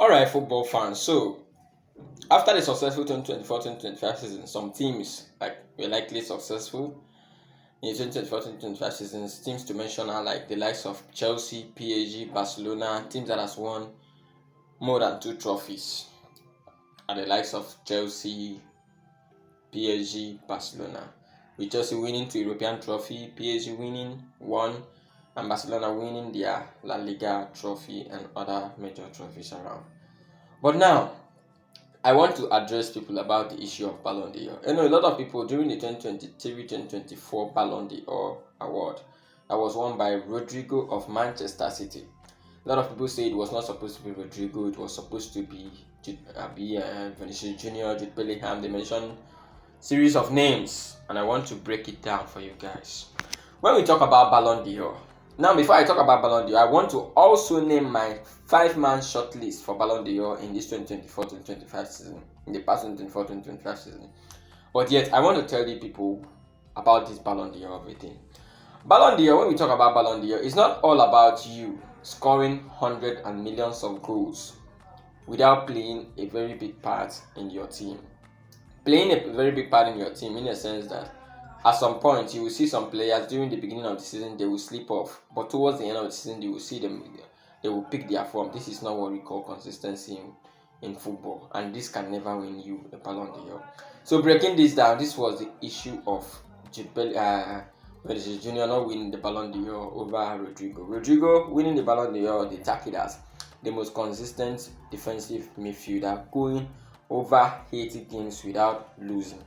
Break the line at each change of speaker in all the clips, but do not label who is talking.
Alright, football fans. So, after the successful 2024-2025 season, some teams were likely successful in the 2024-2025 season. Teams to mention are like the likes of Chelsea, PSG, Barcelona, teams that has won more than 2 trophies. Are the likes of Chelsea, PSG, Barcelona. With Chelsea winning 2 European trophy, PSG winning 1, and Barcelona winning their La Liga trophy and other major trophies around. But now, I want to address people about the issue of Ballon d'Or. A lot of people during the 2023-2024 Ballon d'Or award that was won by Rodrigo of Manchester City. A lot of people say it was not supposed to be Rodrigo, it was supposed to be Vinicius Junior, Jude Bellingham. They mentioned series of names, and I want to break it down for you guys. When we talk about Ballon d'Or, now before I talk about Ballon d'Or, I want to also name my 5-man shortlist for Ballon d'Or in this 2024-2025 season, in the past 2024-2025 season. But yet, I want to tell you people about this Ballon d'Or everything. Ballon d'Or, when we talk about Ballon d'Or, it's not all about you scoring hundreds and millions of goals without playing a very big part in your team. Playing a very big part in your team in the sense that at some point you will see some players during the beginning of the season they will slip off, but towards the end of the season you will see them, they will pick their form. This is not what we call consistency in football, and this can never win you a Ballon d'Or. So breaking this down, this was the issue of Vinicius Junior not winning the Ballon d'Or over Rodrigo. Rodrigo winning the Ballon d'Or, they tack it as the most consistent defensive midfielder, going over 80 games without losing,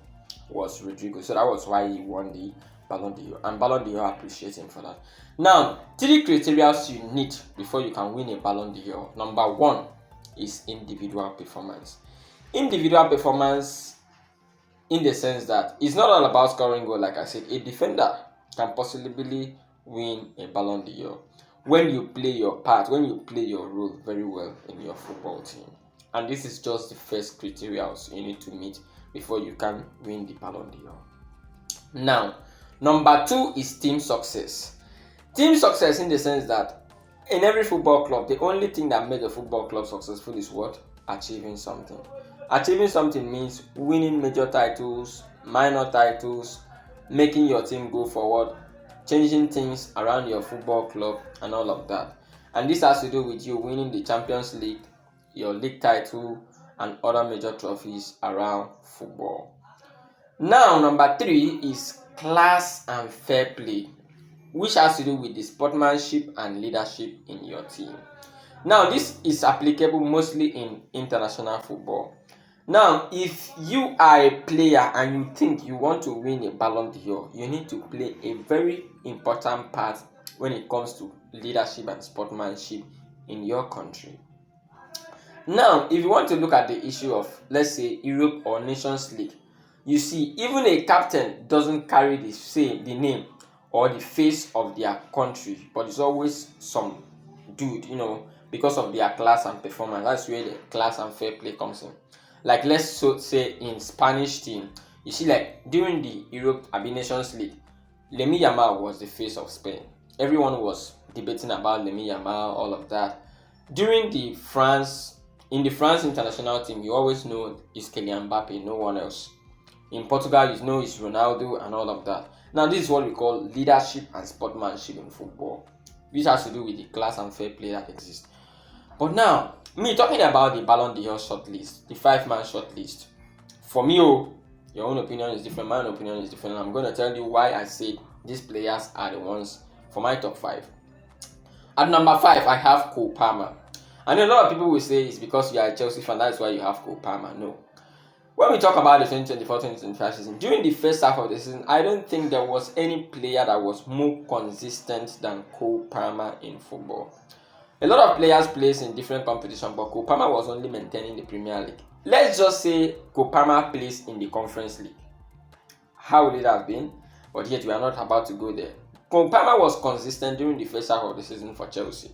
was Rodrigo. So that was why he won the Ballon d'Or, and Ballon d'Or appreciates him for that. Now, 3 criteria you need before you can win a Ballon d'Or. Number 1 is individual performance. Individual performance in the sense that it's not all about scoring goal. Like I said, a defender can possibly win a Ballon d'Or when you play your part, when you play your role very well in your football team. And this is just the first criteria you need to meet before you can win the Ballon d'Or. Now, number 2 is team success. Team success in the sense that in every football club, the only thing that makes a football club successful is what? Achieving something. Achieving something means winning major titles, minor titles, making your team go forward, changing things around your football club and all of that. And this has to do with you winning the Champions League, your league title, and other major trophies around football. Now, number 3 is class and fair play, which has to do with the sportsmanship and leadership in your team. Now, this is applicable mostly in international football. Now, if you are a player and you think you want to win a Ballon d'Or, you need to play a very important part when it comes to leadership and sportsmanship in your country. Now, if you want to look at the issue of, let's say, Europe or Nations League, you see, even a captain doesn't carry the name or the face of their country, but it's always some dude, because of their class and performance. That's where the class and fair play comes in. Like, let's say in Spanish team, you see, like during the Europe Nations League, Lamine Yamal was the face of Spain. Everyone was debating about Lamine Yamal, all of that. During the France international team, you always know it's Kylian Mbappe, no one else. In Portugal, you know it's Ronaldo and all of that. Now, this is what we call leadership and sportsmanship in football, which has to do with the class and fair play that exists. But now, me talking about the Ballon d'Or shortlist, the 5-man shortlist. For me, your own opinion is different, my own opinion is different. I'm going to tell you why I said these players are the ones for my top 5. At number 5, I have Cole Palmer. I know a lot of people will say it's because you are a Chelsea fan, that's why you have Cole Palmer. No. When we talk about the 2024-2025 season, during the first half of the season, I don't think there was any player that was more consistent than Cole Palmer in football. A lot of players plays in different competitions, but Cole Palmer was only maintaining the Premier League. Let's just say Cole Palmer plays in the Conference League. How would it have been? But yet we are not about to go there. Cole Palmer was consistent during the first half of the season for Chelsea.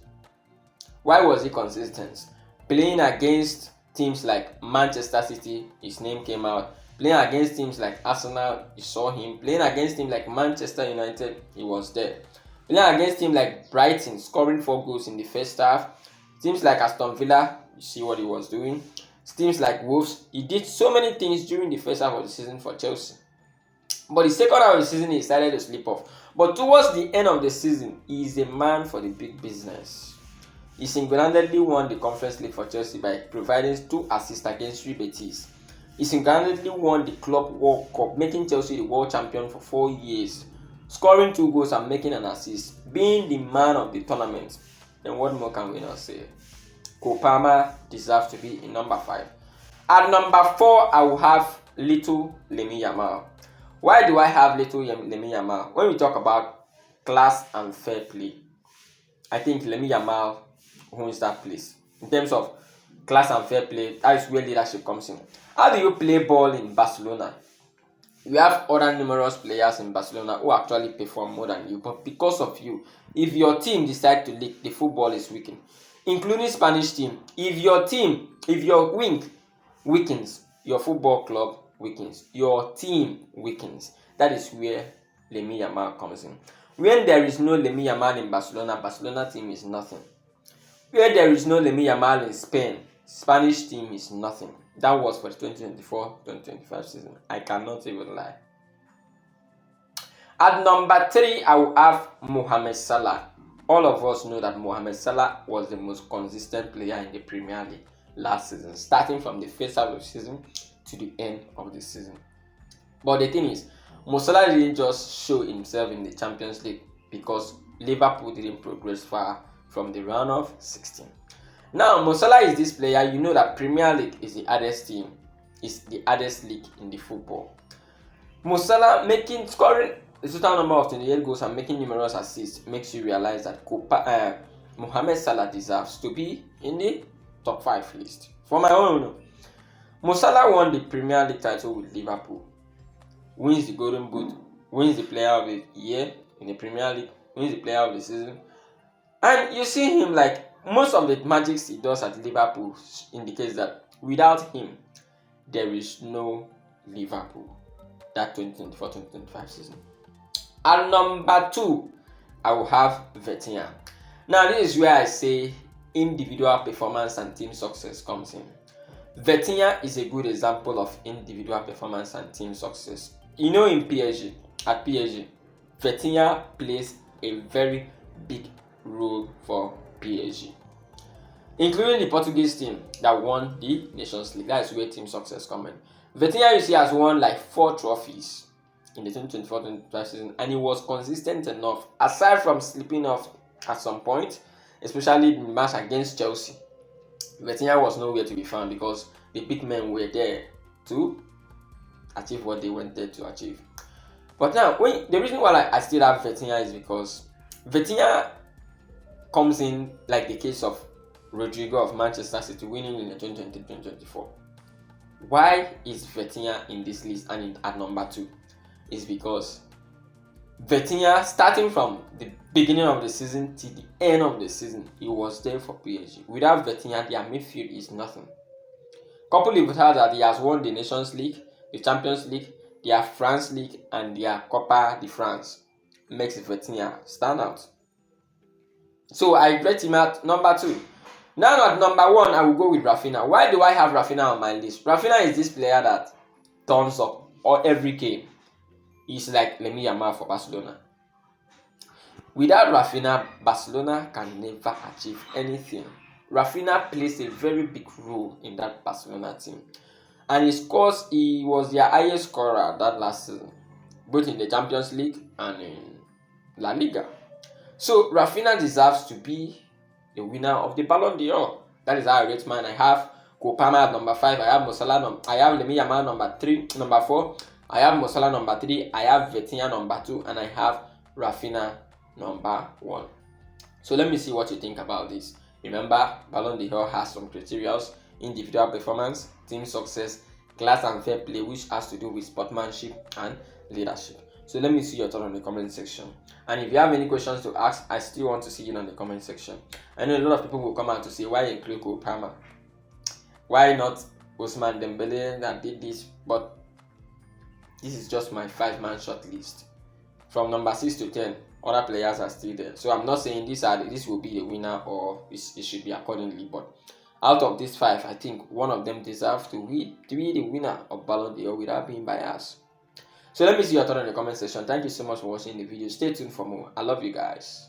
Why was he consistent? Playing against teams like Manchester City, his name came out. Playing against teams like Arsenal, you saw him. Playing against teams like Manchester United, he was there. Playing against teams like Brighton, scoring 4 goals in the first half. Teams like Aston Villa, You see what he was doing. Teams like Wolves, he did so many things during the first half of the season for Chelsea. But the second half of the season, he started to slip off. But towards the end of the season, he is a man for the big business. He single-handedly won the Conference League for Chelsea by providing 2 assists against Real Betis. He single-handedly won the Club World Cup, making Chelsea the world champion for 4 years, scoring 2 goals and making an assist, being the man of the tournament. Then what more can we not say? Cole Palmer deserves to be in number 5. At number 4, I will have little Lamine Yamal. Why do I have little Lamine Yamal? When we talk about class and fair play, I think Lamine Yamal owns that place. In terms of class and fair play, that is where leadership comes in. How do you play ball in Barcelona? You have other numerous players in Barcelona who actually perform more than you, but because of you, if your team decides to leak, the football is weakened. Including Spanish team, if your wing weakens, your football club weakens, your team weakens. That is where Lamine Yamal comes in. When there is no Lamine Yamal in Barcelona, Barcelona team is nothing. Where there is no Lamine Yamal in Spain, Spanish team is nothing. That was for the 2024-2025 season. I cannot even lie. At number 3, I will have Mohamed Salah. All of us know that Mohamed Salah was the most consistent player in the Premier League last season, starting from the first half of the season to the end of the season. But the thing is, Mo Salah didn't just show himself in the Champions League because Liverpool didn't progress far from the round of 16. Now, Mo Salah is this player. You know that Premier League is the hardest team, is the hardest league in the football. Mo Salah scoring a total number of 28 goals and making numerous assists makes you realize that Mohamed Salah deserves to be in the top 5 list. For my own, Mo Salah won the Premier League title with Liverpool, wins the Golden Boot, wins the Player of the Year in the Premier League, wins the Player of the Season, and you see him like most of the magics he does at Liverpool indicates that without him, there is no Liverpool that 2024-2025 season. At number 2, I will have Vitinha. Now, this is where I say individual performance and team success comes in. Vitinha is a good example of individual performance and team success. You know, at PSG, Vitinha plays a very big role for PSG, including the Portuguese team that won the Nations League. That is where team success comes in. Vitinha, you see, has won like 4 trophies in the 2024-2025 season, and he was consistent enough, aside from slipping off at some point, especially in the match against Chelsea. Vitinha was nowhere to be found because the big men were there to achieve what they wanted to achieve. But now, the reason why I still have Vitinha is because Vitinha comes in like the case of Rodrigo of Manchester City winning in the 2020-2024. Why is Vitinha in this list and at number 2? Is because Vitinha, starting from the beginning of the season to the end of the season, he was there for PSG. Without Vitinha, their midfield is nothing. Coupled with that, he has won the Nations League, the Champions League, their France League, and their Copa de France. Makes Vitinha stand out. So I rate him at number 2. Now at number 1, I will go with Rafinha. Why do I have Rafinha on my list? Rafinha is this player that turns up every game. He's like Lamine Yamal for Barcelona. Without Rafinha, Barcelona can never achieve anything. Rafinha plays a very big role in that Barcelona team. And he was their highest scorer that last season, both in the Champions League and in La Liga. So Rafinha deserves to be the winner of the Ballon d'Or. That is how I rate mine. I have Cole Palmer at number 5. I have Mo Salah. I have Lamine Yamal number 4. I have Mo Salah number 3. I have Vitinha number 2, and I have Rafinha number 1. So let me see what you think about this. Remember, Ballon d'Or has some criteria: individual performance, team success, class and fair play, which has to do with sportsmanship and leadership. So let me see your thoughts on the comment section. And if you have any questions to ask, I still want to see it on the comment section. I know a lot of people will come out to say, why include Cole Palmer? Why not Ousmane Dembele that did this? But this is just my 5-man short list. From number 6 to 10, other players are still there. So I'm not saying this will be the winner or it should be accordingly, but Out of these five, I think one of them deserves to be the winner of Ballon d'Or without being biased. So let me see your thought in the comment section. Thank you so much for watching the video. Stay tuned for more. I love you guys.